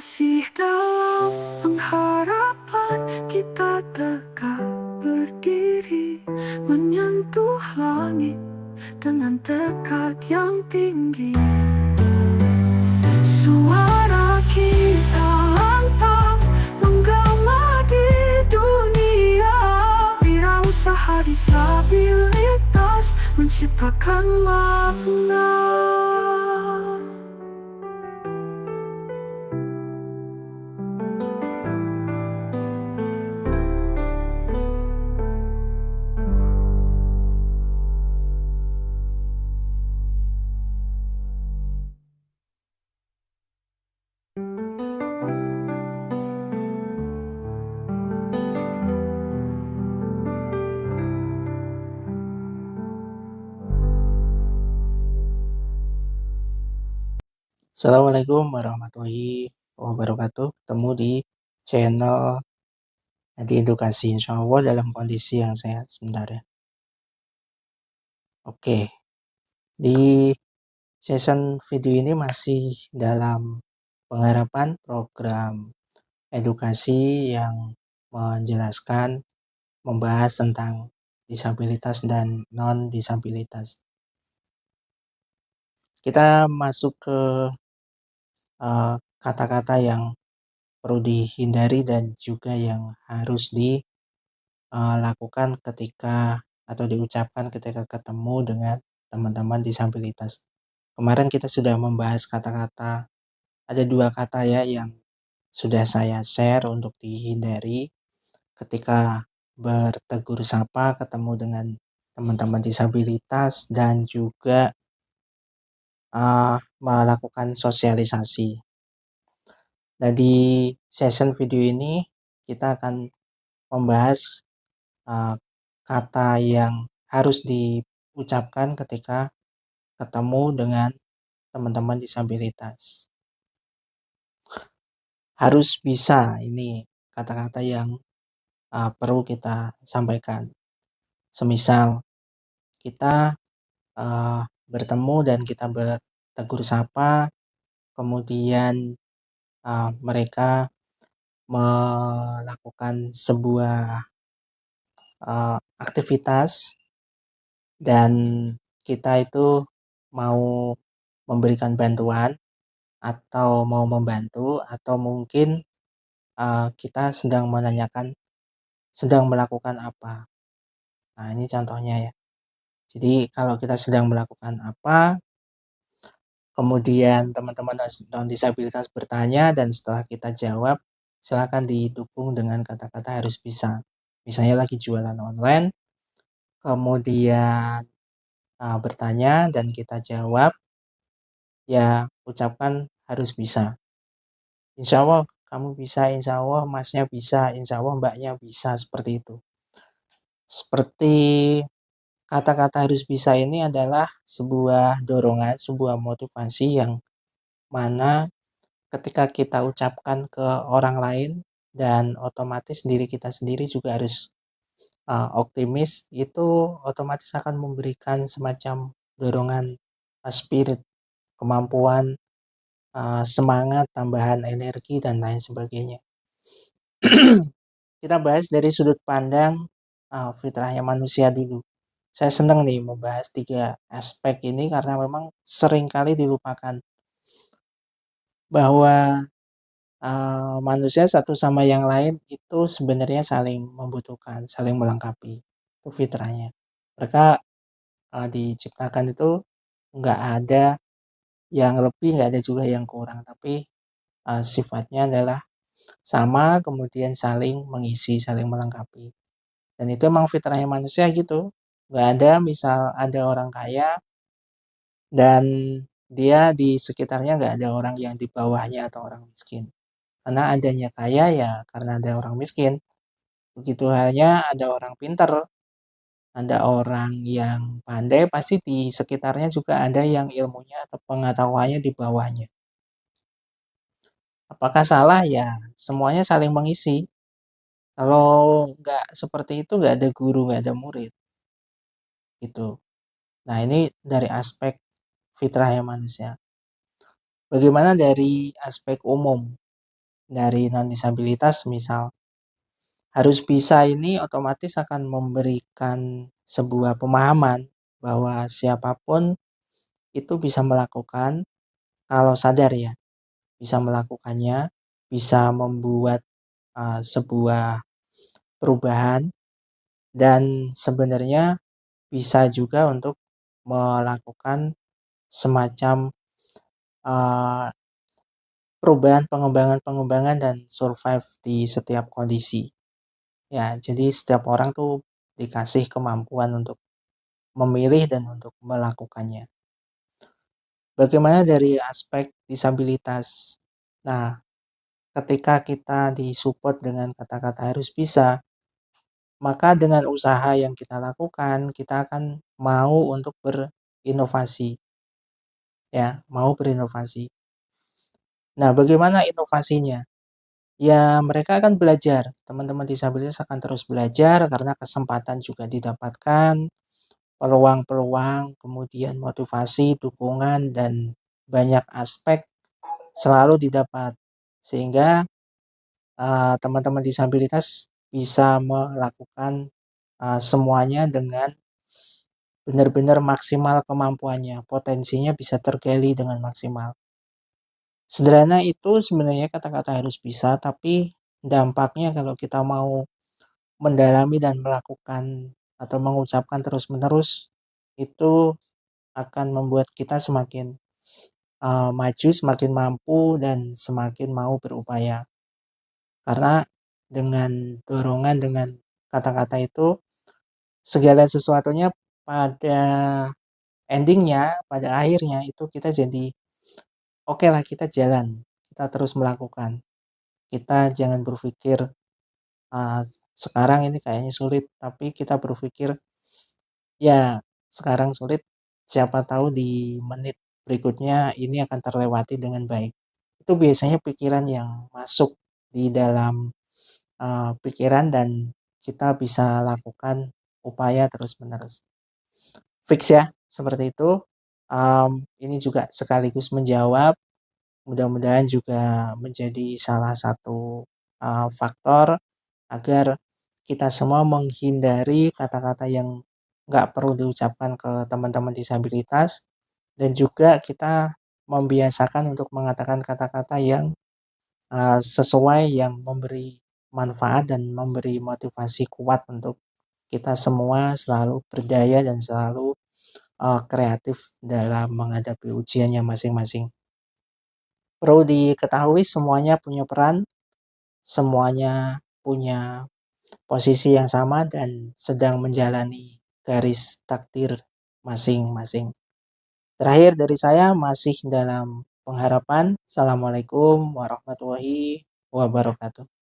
Masih dalam pengharapan kita tegak berdiri, menyentuh langit dengan tekad yang tinggi. Suara kita lantang menggema di dunia. Wirausaha disabilitas menciptakan makna. Assalamualaikum warahmatullahi wabarakatuh. Ketemu di channel Adi Edukasi, insya Allah dalam kondisi yang sehat sebentar ya. Oke, di session video ini masih dalam pengharapan program edukasi yang menjelaskan, membahas tentang disabilitas dan non-disabilitas. Kita masuk ke kata-kata yang perlu dihindari dan juga yang harus dilakukan ketika atau diucapkan ketika ketemu dengan teman-teman disabilitas. Kemarin kita sudah membahas kata-kata, ada 2 kata ya yang sudah saya share untuk dihindari ketika bertegur sapa ketemu dengan teman-teman disabilitas dan juga melakukan sosialisasi. Nah, di session video ini kita akan membahas kata yang harus diucapkan ketika ketemu dengan teman-teman disabilitas. Harus bisa, ini kata-kata yang perlu kita sampaikan. Semisal kita bertemu dan kita bertegur sapa, kemudian mereka melakukan sebuah aktivitas dan kita itu mau memberikan bantuan atau mau membantu, atau mungkin kita sedang menanyakan sedang melakukan apa. Nah, ini contohnya ya. Jadi kalau kita sedang melakukan apa, kemudian teman-teman non disabilitas bertanya dan setelah kita jawab, silakan didukung dengan kata-kata harus bisa. Misalnya lagi jualan online, kemudian bertanya dan kita jawab, ya ucapkan harus bisa. Insya Allah kamu bisa, insya Allah masnya bisa, insya Allah mbaknya bisa, seperti itu. Seperti kata-kata harus bisa ini adalah sebuah dorongan, sebuah motivasi yang mana ketika kita ucapkan ke orang lain dan otomatis diri kita sendiri juga harus optimis, itu otomatis akan memberikan semacam dorongan spirit, kemampuan, semangat, tambahan energi, dan lain sebagainya. Kita bahas dari sudut pandang fitrahnya manusia dulu. Saya senang nih membahas 3 aspek ini karena memang seringkali dilupakan bahwa manusia satu sama yang lain itu sebenarnya saling membutuhkan, saling melengkapi. Itu fitrahnya. Mereka diciptakan itu nggak ada yang lebih, nggak ada juga yang kurang, tapi sifatnya adalah sama, kemudian saling mengisi, saling melengkapi. Dan itu emang fitrahnya manusia gitu. Nggak ada misal ada orang kaya dan dia di sekitarnya nggak ada orang yang di bawahnya atau orang miskin. Karena adanya kaya ya karena ada orang miskin. Begitu halnya ada orang pintar, ada orang yang pandai, pasti di sekitarnya juga ada yang ilmunya atau pengetahuannya di bawahnya. Apakah salah? Ya, semuanya saling mengisi. Kalau nggak seperti itu, nggak ada guru, nggak ada murid. Gitu. Nah, ini dari aspek fitrahnya manusia. Bagaimana dari aspek umum? dari non-disabilitas misal. Harus bisa ini otomatis akan memberikan sebuah pemahaman bahwa siapapun itu bisa melakukan kalau sadar ya, bisa melakukannya, bisa membuat, sebuah perubahan dan sebenarnya bisa juga untuk melakukan semacam, eee, perubahan, pengembangan-pengembangan dan survive di setiap kondisi. Ya, jadi setiap orang tuh dikasih kemampuan untuk memilih dan untuk melakukannya. Bagaimana dari aspek disabilitas? Nah, ketika kita disupport dengan kata-kata harus bisa, maka dengan usaha yang kita lakukan, kita akan mau untuk berinovasi, ya, mau berinovasi. Nah, bagaimana inovasinya? Ya, mereka akan belajar. Teman-teman disabilitas akan terus belajar karena kesempatan juga didapatkan, peluang-peluang, kemudian motivasi, dukungan, dan banyak aspek selalu didapat. Sehingga teman-teman disabilitas bisa melakukan semuanya dengan benar-benar maksimal kemampuannya, potensinya bisa tergali dengan maksimal. Sederhana itu sebenarnya kata-kata harus bisa, tapi dampaknya kalau kita mau mendalami dan melakukan atau mengucapkan terus-menerus, itu akan membuat kita semakin maju, semakin mampu, dan semakin mau berupaya. Karena dengan dorongan, dengan kata-kata itu, segala sesuatunya pada endingnya, pada akhirnya itu kita jadi oke lah kita jalan, kita terus melakukan. Kita jangan berpikir sekarang ini kayaknya sulit, tapi kita berpikir ya sekarang sulit, siapa tahu di menit berikutnya ini akan terlewati dengan baik. Itu biasanya pikiran yang masuk di dalam pikiran dan kita bisa lakukan upaya terus-menerus. Fix ya, seperti itu. Ini juga sekaligus menjawab, mudah-mudahan juga menjadi salah satu faktor agar kita semua menghindari kata-kata yang nggak perlu diucapkan ke teman-teman disabilitas dan juga kita membiasakan untuk mengatakan kata-kata yang sesuai, yang memberi manfaat dan memberi motivasi kuat untuk kita semua selalu berdaya dan selalu kreatif dalam menghadapi ujiannya masing-masing. Perlu diketahui semuanya punya peran, semuanya punya posisi yang sama dan sedang menjalani garis takdir masing-masing. Terakhir dari saya masih dalam pengharapan. Assalamualaikum warahmatullahi wabarakatuh.